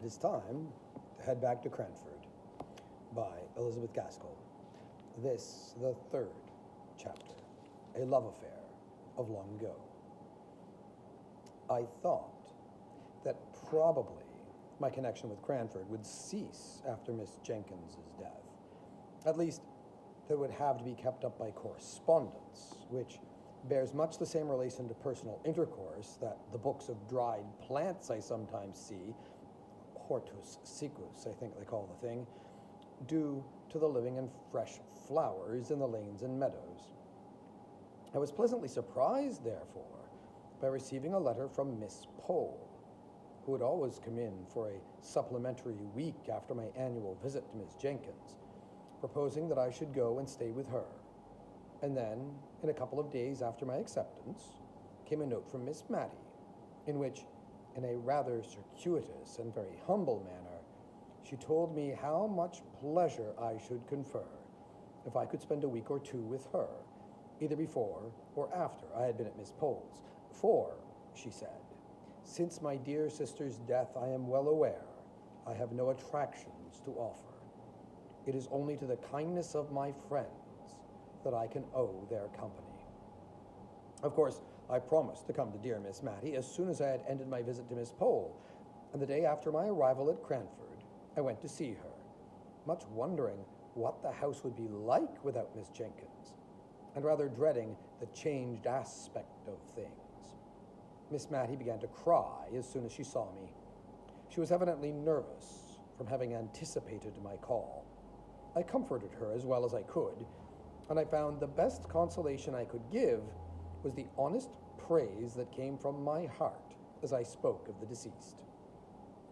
It is time to head back to Cranford by Elizabeth Gaskell. This, the third chapter, A Love Affair of Long Ago. I thought that probably my connection with Cranford would cease after Miss Jenkins's death. At least, that would have to be kept up by correspondence, which bears much the same relation to personal intercourse that the books of dried plants I sometimes see, hortus siccus, I think they call the thing, do to the living and fresh flowers in the lanes and meadows. I was pleasantly surprised, therefore, by receiving a letter from Miss Pole, who had always come in for a supplementary week after my annual visit to Miss Jenkins, proposing that I should go and stay with her. And then, in a couple of days after my acceptance, came a note from Miss Mattie, in which, in a rather circuitous and very humble manner, she told me how much pleasure I should confer if I could spend a week or two with her, either before or after I had been at Miss Pole's. For, she said, since my dear sister's death, I am well aware I have no attractions to offer. It is only to the kindness of my friends that I can owe their company. Of course, I promised to come to dear Miss Mattie as soon as I had ended my visit to Miss Pole, and the day after my arrival at Cranford, I went to see her, much wondering what the house would be like without Miss Jenkins, and rather dreading the changed aspect of things. Miss Mattie began to cry as soon as she saw me. She was evidently nervous from having anticipated my call. I comforted her as well as I could, and I found the best consolation I could give was the honest praise that came from my heart as I spoke of the deceased.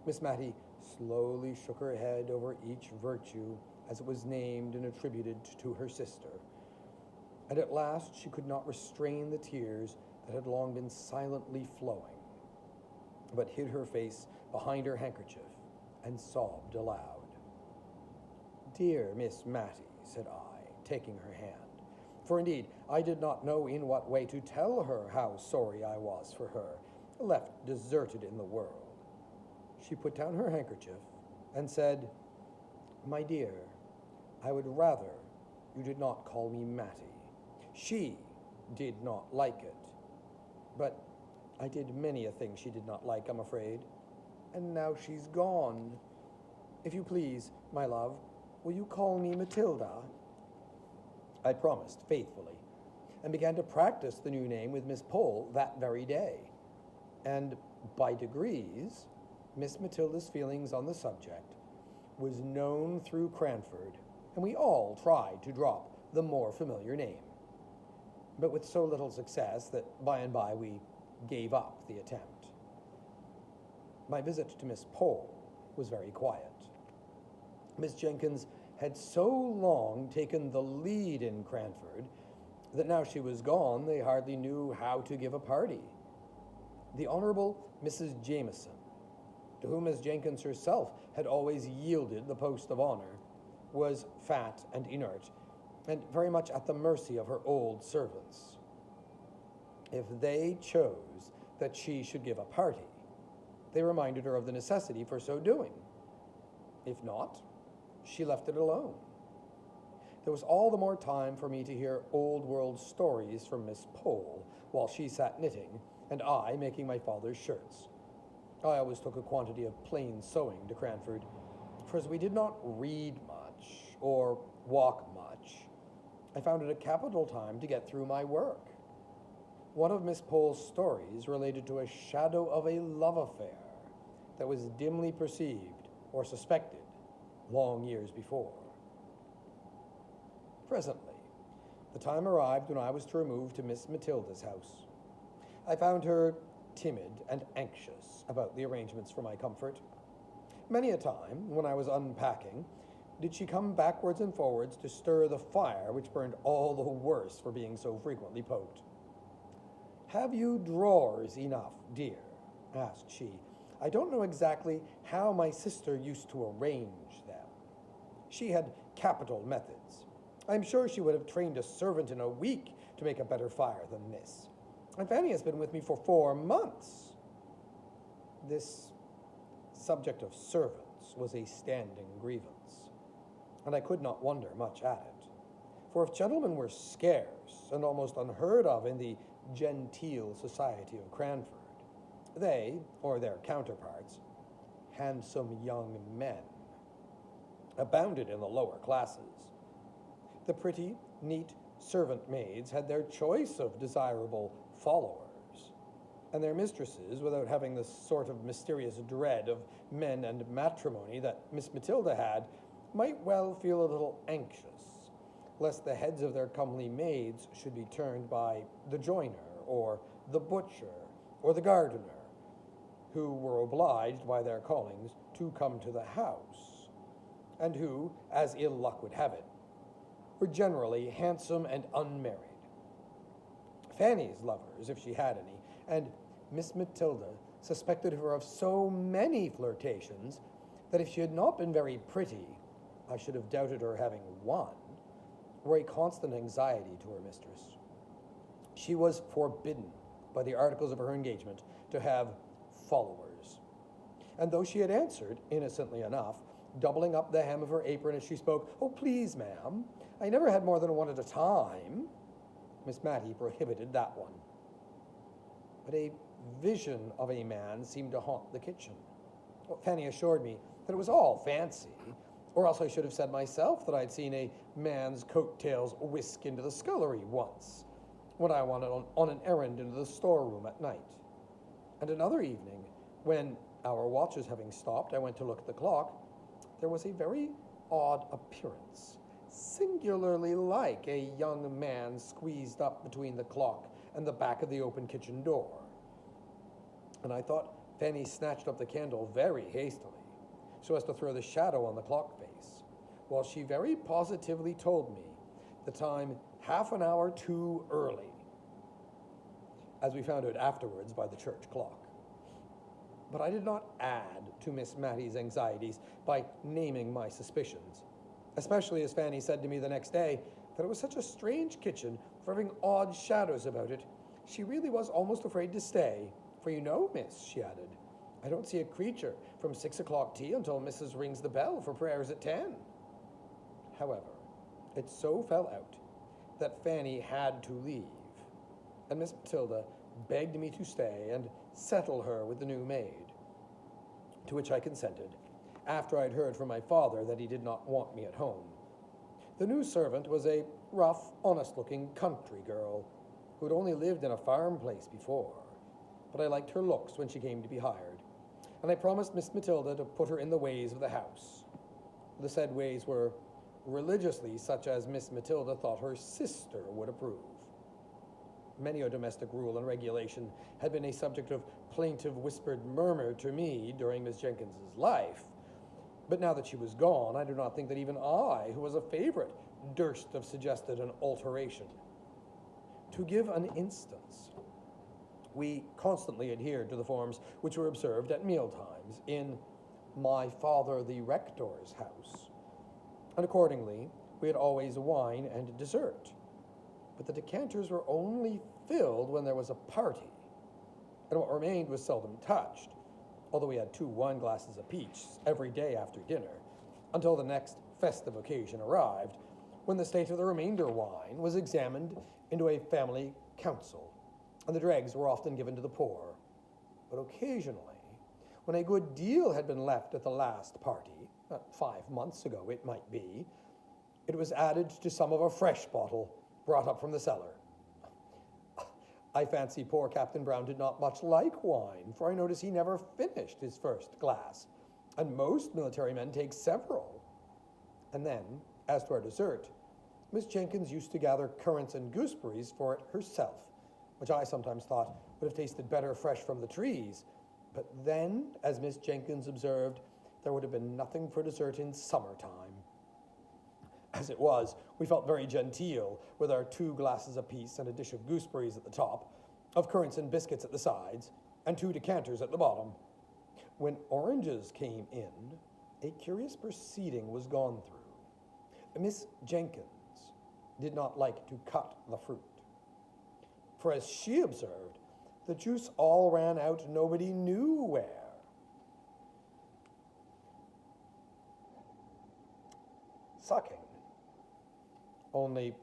Miss Mattie slowly shook her head over each virtue as it was named and attributed to her sister, and at last she could not restrain the tears that had long been silently flowing, but hid her face behind her handkerchief and sobbed aloud. "Dear Miss Mattie," said I, taking her hand, for indeed I did not know in what way to tell her how sorry I was for her, left deserted in the world. She put down her handkerchief and said, "My dear, I would rather you did not call me Mattie. She did not like it, but I did many a thing she did not like, I'm afraid, and now she's gone. If you please, my love, will you call me Matilda?" I promised faithfully, and began to practice the new name with Miss Pole that very day. And by degrees, Miss Matilda's feelings on the subject was known through Cranford, and we all tried to drop the more familiar name, but with so little success that by and by we gave up the attempt. My visit to Miss Pole was very quiet. Miss Jenkins had so long taken the lead in Cranford that now she was gone, they hardly knew how to give a party. The Honorable Mrs. Jameson, to whom Miss Jenkins herself had always yielded the post of honor, was fat and inert, and very much at the mercy of her old servants. If they chose that she should give a party, they reminded her of the necessity for so doing. If not, she left it alone. There was all the more time for me to hear old-world stories from Miss Pole while she sat knitting, and I making my father's shirts. I always took a quantity of plain sewing to Cranford, for as we did not read much or walk much, I found it a capital time to get through my work. One of Miss Pole's stories related to a shadow of a love affair that was dimly perceived or suspected long years before. Presently, the time arrived when I was to remove to Miss Matilda's house. I found her timid and anxious about the arrangements for my comfort. Many a time, when I was unpacking, did she come backwards and forwards to stir the fire which burned all the worse for being so frequently poked. "Have you drawers enough, dear?" asked she. "I don't know exactly how my sister used to arrange them. She had capital methods. I'm sure she would have trained a servant in a week to make a better fire than this. And Fanny has been with me for 4 months." This subject of servants was a standing grievance, and I could not wonder much at it. For if gentlemen were scarce and almost unheard of in the genteel society of Cranford, they, or their counterparts, handsome young men, abounded in the lower classes. The pretty, neat servant maids had their choice of desirable followers, and their mistresses, without having the sort of mysterious dread of men and matrimony that Miss Matilda had, might well feel a little anxious, lest the heads of their comely maids should be turned by the joiner, or the butcher, or the gardener, who were obliged by their callings to come to the house, and who, as ill luck would have it, were generally handsome and unmarried. Fanny's lovers, if she had any, and Miss Matilda suspected her of so many flirtations that if she had not been very pretty, I should have doubted her having one, were a constant anxiety to her mistress. She was forbidden by the articles of her engagement to have followers, and though she had answered, innocently enough, doubling up the hem of her apron as she spoke, "Oh, please, ma'am, I never had more than one at a time," Miss Matty prohibited that one. But a vision of a man seemed to haunt the kitchen. Well, Fanny assured me that it was all fancy, or else I should have said myself that I'd seen a man's coat-tails whisk into the scullery once, when I went on an errand into the storeroom at night. And another evening, when, our watches having stopped, I went to look at the clock, there was a very odd appearance, singularly like a young man squeezed up between the clock and the back of the open kitchen door. And I thought Fanny snatched up the candle very hastily, so as to throw the shadow on the clock face, while she very positively told me the time half an hour too early, as we found out afterwards by the church clock. But I did not add to Miss Matty's anxieties by naming my suspicions, especially as Fanny said to me the next day that it was such a strange kitchen for having odd shadows about it, she really was almost afraid to stay. For you know, miss, she added, I don't see a creature from 6 o'clock tea until Mrs. rings the bell for prayers at 10. However, it so fell out that Fanny had to leave, and Miss Matilda begged me to stay and settle her with the new maid, to which I consented, after I'd heard from my father that he did not want me at home. The new servant was a rough, honest-looking country girl who had only lived in a farm place before, but I liked her looks when she came to be hired, and I promised Miss Matilda to put her in the ways of the house. The said ways were religiously such as Miss Matilda thought her sister would approve. Many a domestic rule and regulation had been a subject of plaintive whispered murmur to me during Miss Jenkins's life, but now that she was gone, I do not think that even I, who was a favorite, durst have suggested an alteration. To give an instance, we constantly adhered to the forms which were observed at mealtimes in my father the rector's house, and accordingly we had always wine and dessert, but the decanters were only filled when there was a party, and what remained was seldom touched, although we had 2 wine glasses apiece every day after dinner, until the next festive occasion arrived, when the state of the remainder wine was examined into a family council, and the dregs were often given to the poor. But occasionally, when a good deal had been left at the last party, 5 months ago it might be, it was added to some of a fresh bottle brought up from the cellar. I fancy poor Captain Brown did not much like wine, for I notice he never finished his first glass, and most military men take several. And then, as to our dessert, Miss Jenkins used to gather currants and gooseberries for it herself, which I sometimes thought would have tasted better fresh from the trees. But then, as Miss Jenkins observed, there would have been nothing for dessert in summertime. As it was, we felt very genteel with our 2 glasses apiece and a dish of gooseberries at the top, of currants and biscuits at the sides, and 2 decanters at the bottom. When oranges came in, a curious proceeding was gone through. Miss Jenkins did not like to cut the fruit, for as she observed, the juice all ran out nobody knew where. sucking. Only,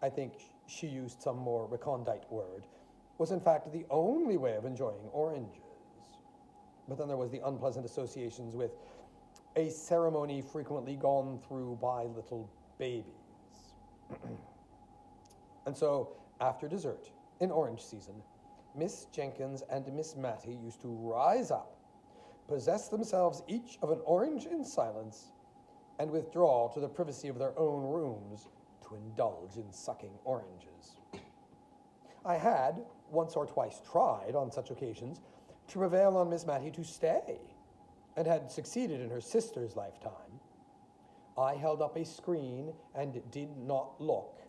I think she used some more recondite word, was in fact the only way of enjoying oranges. But then there was the unpleasant associations with a ceremony frequently gone through by little babies. And so, after dessert, in orange season, Miss Jenkins and Miss Mattie used to rise up, possess themselves each of an orange in silence, and withdraw to the privacy of their own rooms to indulge in sucking oranges. I had once or twice tried on such occasions to prevail on Miss Mattie to stay, and had succeeded in her sister's lifetime. I held up a screen and did not look,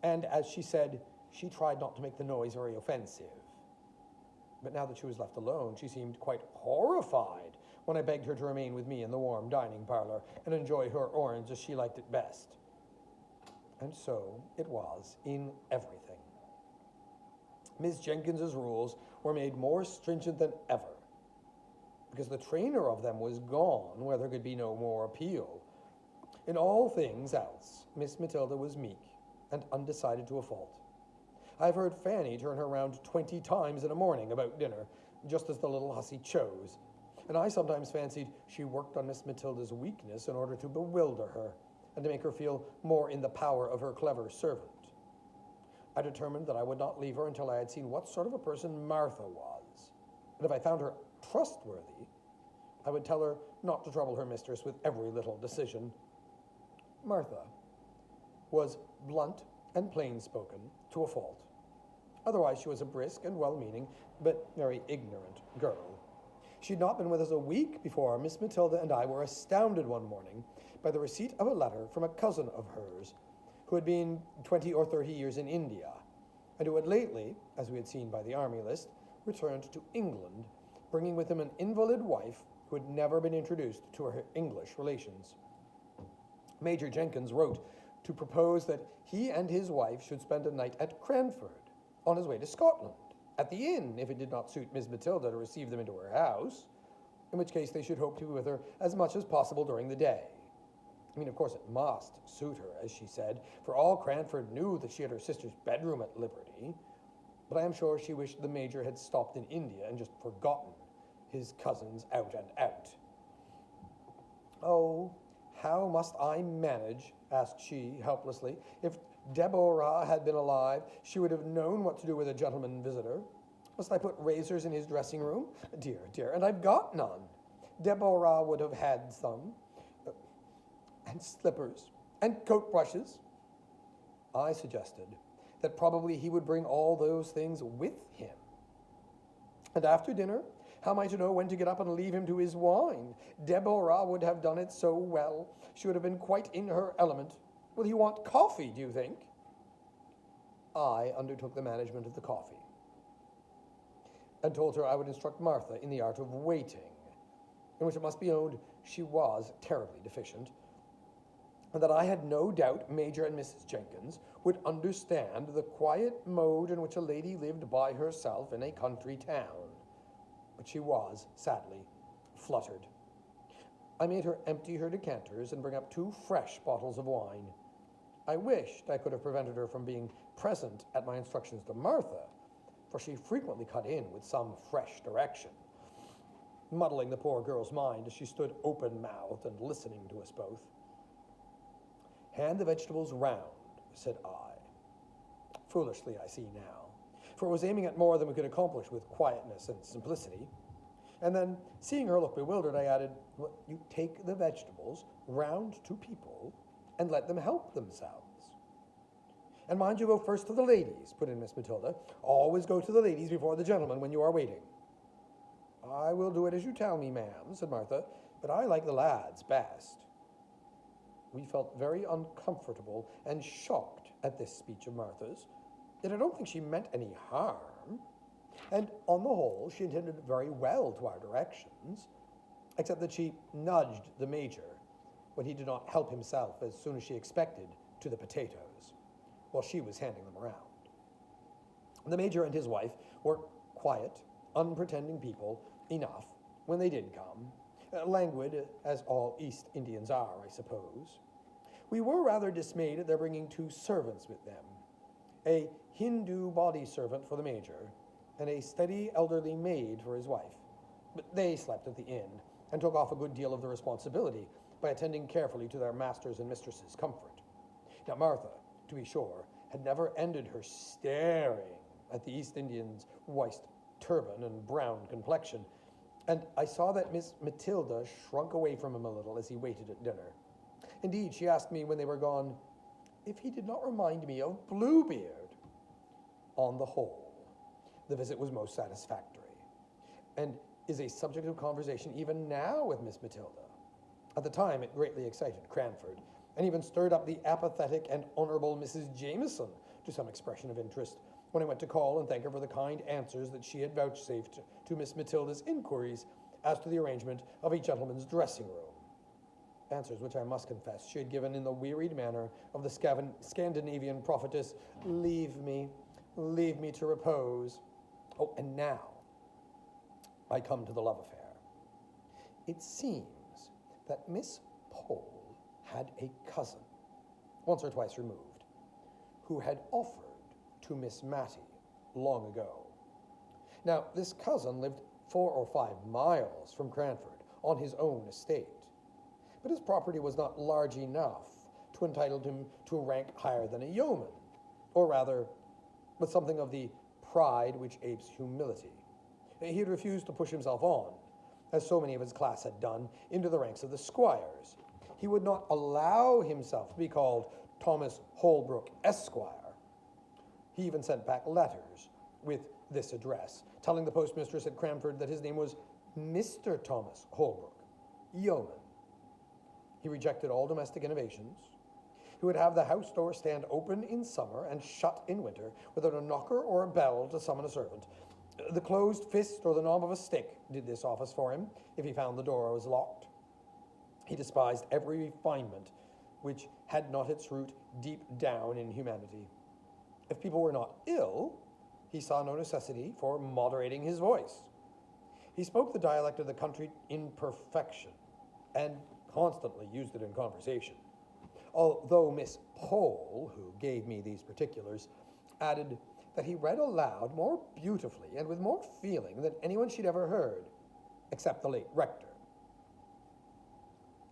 and as she said, she tried not to make the noise very offensive. But now that she was left alone, she seemed quite horrified when I begged her to remain with me in the warm dining parlor and enjoy her orange as she liked it best. And so it was in everything. Miss Jenkins's rules were made more stringent than ever, because the trainer of them was gone where there could be no more appeal. In all things else, Miss Matilda was meek and undecided to a fault. I've heard Fanny turn her round 20 times in a morning about dinner, just as the little hussy chose, and I sometimes fancied she worked on Miss Matilda's weakness in order to bewilder her, and to make her feel more in the power of her clever servant. I determined that I would not leave her until I had seen what sort of a person Martha was, and if I found her trustworthy, I would tell her not to trouble her mistress with every little decision. Martha was blunt and plain-spoken to a fault. Otherwise, she was a brisk and well-meaning, but very ignorant girl. She had not been with us a week before Miss Matilda and I were astounded one morning by the receipt of a letter from a cousin of hers who had been 20 or 30 years in India, and who had lately, as we had seen by the army list, returned to England, bringing with him an invalid wife who had never been introduced to her English relations. Major Jenkins wrote to propose that he and his wife should spend a night at Cranford, on his way to Scotland, at the inn, if it did not suit Miss Matilda to receive them into her house, in which case they should hope to be with her as much as possible during the day. I mean, of course, it must suit her, as she said, for all Cranford knew that she had her sister's bedroom at liberty, but I am sure she wished the Major had stopped in India and just forgotten his cousins out and out. "Oh, how must I manage," asked she helplessly. "If Deborah had been alive, she would have known what to do with a gentleman visitor. Must I put razors in his dressing room? Dear, dear, and I've got none. Deborah would have had some, and slippers, and coat brushes." I suggested that probably he would bring all those things with him. And after dinner, how am I to know when to get up and leave him to his wine? Deborah would have done it so well. She would have been quite in her element. Will he want coffee, do you think? I undertook the management of the coffee, and told her I would instruct Martha in the art of waiting, in which it must be owned she was terribly deficient, and that I had no doubt Major and Mrs. Jenkins would understand the quiet mode in which a lady lived by herself in a country town. But she was, sadly, fluttered. I made her empty her decanters and bring up 2 fresh bottles of wine. I wished I could have prevented her from being present at my instructions to Martha, for she frequently cut in with some fresh direction, muddling the poor girl's mind as she stood open-mouthed and listening to us both. "Hand the vegetables round," said I. Foolishly, I see now, for it was aiming at more than we could accomplish with quietness and simplicity. And then, seeing her look bewildered, I added, "Well, you take the vegetables round to people and let them help themselves." "And mind you go first to the ladies," put in Miss Matilda. "Always go to the ladies before the gentlemen when you are waiting." "I will do it as you tell me, ma'am," said Martha, "but I like the lads best." We felt very uncomfortable and shocked at this speech of Martha's, yet I don't think she meant any harm, and on the whole she intended very well to our directions, except that she nudged the Major when he did not help himself as soon as she expected to the potatoes, while she was handing them around. The Major and his wife were quiet, unpretending people enough when they did come, languid as all East Indians are, I suppose. We were rather dismayed at their bringing 2 servants with them, a Hindu body servant for the major, and a steady elderly maid for his wife. But they slept at the inn, and took off a good deal of the responsibility by attending carefully to their masters' and mistresses' comfort. Now Martha, to be sure, had never ended her staring at the East Indian's white turban and brown complexion, and I saw that Miss Matilda shrunk away from him a little as he waited at dinner. Indeed, she asked me when they were gone, if he did not remind me of Bluebeard. On the whole, the visit was most satisfactory, and is a subject of conversation even now with Miss Matilda. At the time, it greatly excited Cranford, and even stirred up the apathetic and honourable Mrs. Jameson to some expression of interest when I went to call and thank her for the kind answers that she had vouchsafed to Miss Matilda's inquiries as to the arrangement of a gentleman's dressing room. Answers which I must confess she had given in the wearied manner of the Scandinavian prophetess, leave me to repose. Oh, and now I come to the love affair. It seems that Miss Pole had a cousin, once or twice removed, who had offered to Miss Mattie long ago. Now, this cousin lived 4 or 5 miles from Cranford on his own estate, but his property was not large enough to entitle him to a rank higher than a yeoman, or rather, with something of the pride which apes humility. He had refused to push himself on, as so many of his class had done, into the ranks of the squires. He would not allow himself to be called Thomas Holbrook, Esquire. He even sent back letters with this address, telling the postmistress at Cranford that his name was Mr. Thomas Holbrook, yeoman. He rejected all domestic innovations. He would have the house door stand open in summer and shut in winter, without a knocker or a bell to summon a servant. The closed fist or the knob of a stick did this office for him if he found the door was locked. He despised every refinement which had not its root deep down in humanity. If people were not ill, he saw no necessity for moderating his voice. He spoke the dialect of the country in perfection, and constantly used it in conversation. Although Miss Pole, who gave me these particulars, added that he read aloud more beautifully and with more feeling than anyone she'd ever heard, except the late rector.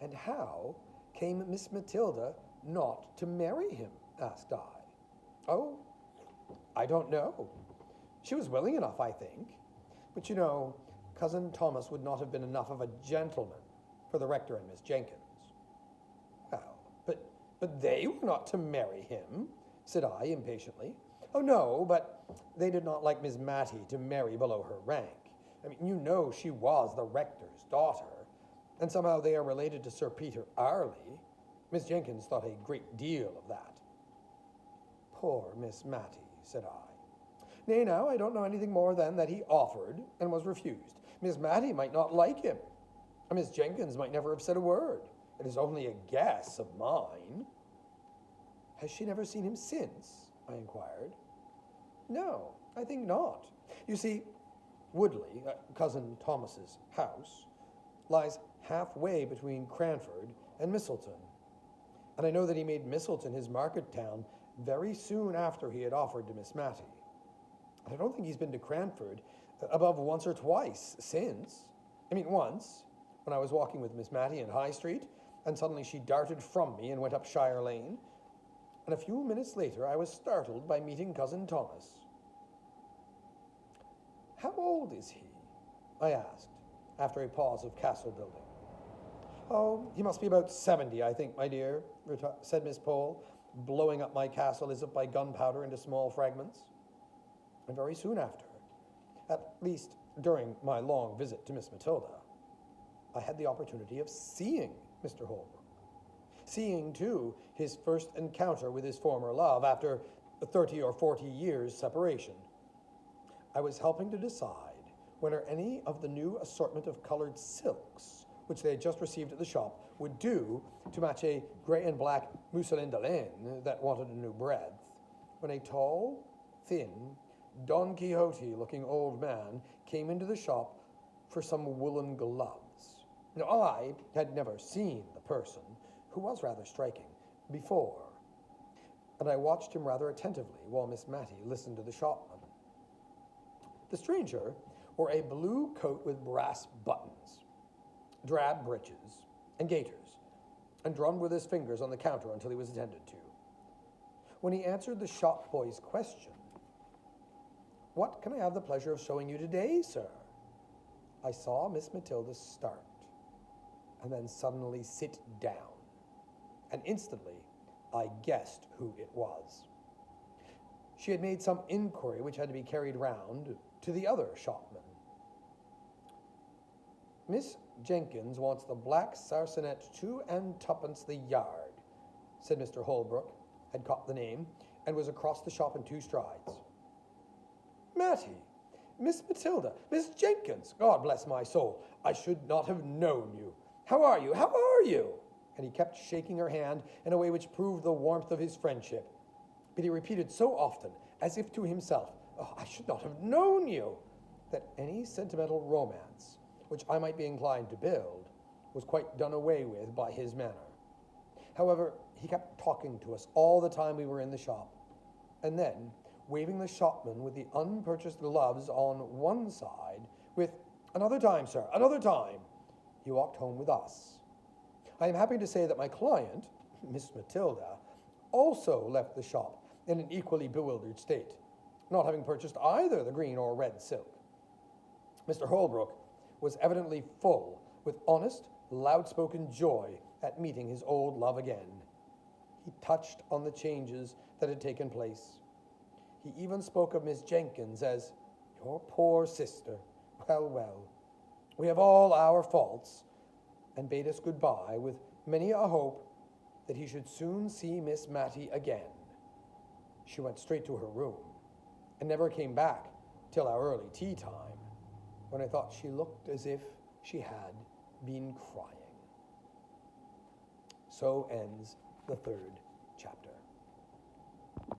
And how came Miss Matilda not to marry him, asked I. Oh, I don't know. She was willing enough, I think. But you know, Cousin Thomas would not have been enough of a gentleman for the rector and Miss Jenkins. Well, but they were not to marry him, said I impatiently. Oh, no, but they did not like Miss Mattie to marry below her rank. I mean, you know she was the rector's daughter, and somehow they are related to Sir Peter Arley. Miss Jenkins thought a great deal of that. Poor Miss Mattie, said I. Nay, now, I don't know anything more than that he offered and was refused. Miss Mattie might not like him, and Miss Jenkins might never have said a word. It is only a guess of mine. Has she never seen him since? I inquired. No, I think not. You see, Woodley, Cousin Thomas's house, lies halfway between Cranford and Misselton. And I know that he made Misselton his market town very soon after he had offered to Miss Mattie. And I don't think he's been to Cranford above once or twice since. I mean, once, when I was walking with Miss Mattie in High Street, and suddenly she darted from me and went up Shire Lane. And a few minutes later, I was startled by meeting Cousin Thomas. How old is he? I asked, after a pause of castle building. Oh, he must be about 70, I think, my dear, said Miss Pole, blowing up my castle as if by gunpowder into small fragments. And very soon after, at least during my long visit to Miss Matilda, I had the opportunity of seeing Mr. Holbrook. Seeing, too, his first encounter with his former love after 30 or 40 years' separation. I was helping to decide whether any of the new assortment of colored silks, which they had just received at the shop, would do to match a gray and black mousseline de laine that wanted a new breadth, when a tall, thin, Don Quixote-looking old man came into the shop for some woolen gloves. Now, I had never seen the person, who was rather striking, before, and I watched him rather attentively while Miss Mattie listened to the shopman. The stranger wore a blue coat with brass buttons, drab breeches, and gaiters, and drummed with his fingers on the counter until he was attended to. When he answered the shop boy's question, "What can I have the pleasure of showing you today, sir?" I saw Miss Matilda start, and then suddenly sit down, and instantly I guessed who it was. She had made some inquiry which had to be carried round to the other shopman. "Miss Jenkins wants the black sarcenet 2 and 2pence the yard," said Mr. Holbrook, had caught the name, and was across the shop in 2 strides. "Mattie, Miss Matilda, Miss Jenkins, God bless my soul, I should not have known you. How are you? How are you?" And he kept shaking her hand in a way which proved the warmth of his friendship. But he repeated so often, as if to himself, "Oh, I should not have known you," that any sentimental romance which I might be inclined to build was quite done away with by his manner. However, he kept talking to us all the time we were in the shop, and then, waving the shopman with the unpurchased gloves on one side, with "Another time, sir, another time," he walked home with us. I am happy to say that my client, Miss Matilda, also left the shop in an equally bewildered state, not having purchased either the green or red silk. Mr. Holbrook was evidently full with honest, loud-spoken joy at meeting his old love again. He touched on the changes that had taken place. He even spoke of Miss Jenkins as "your poor sister. Well, well, we have all our faults," and bade us goodbye with many a hope that he should soon see Miss Mattie again. She went straight to her room, and never came back till our early tea time, when I thought she looked as if she had been crying. So ends the 3rd chapter.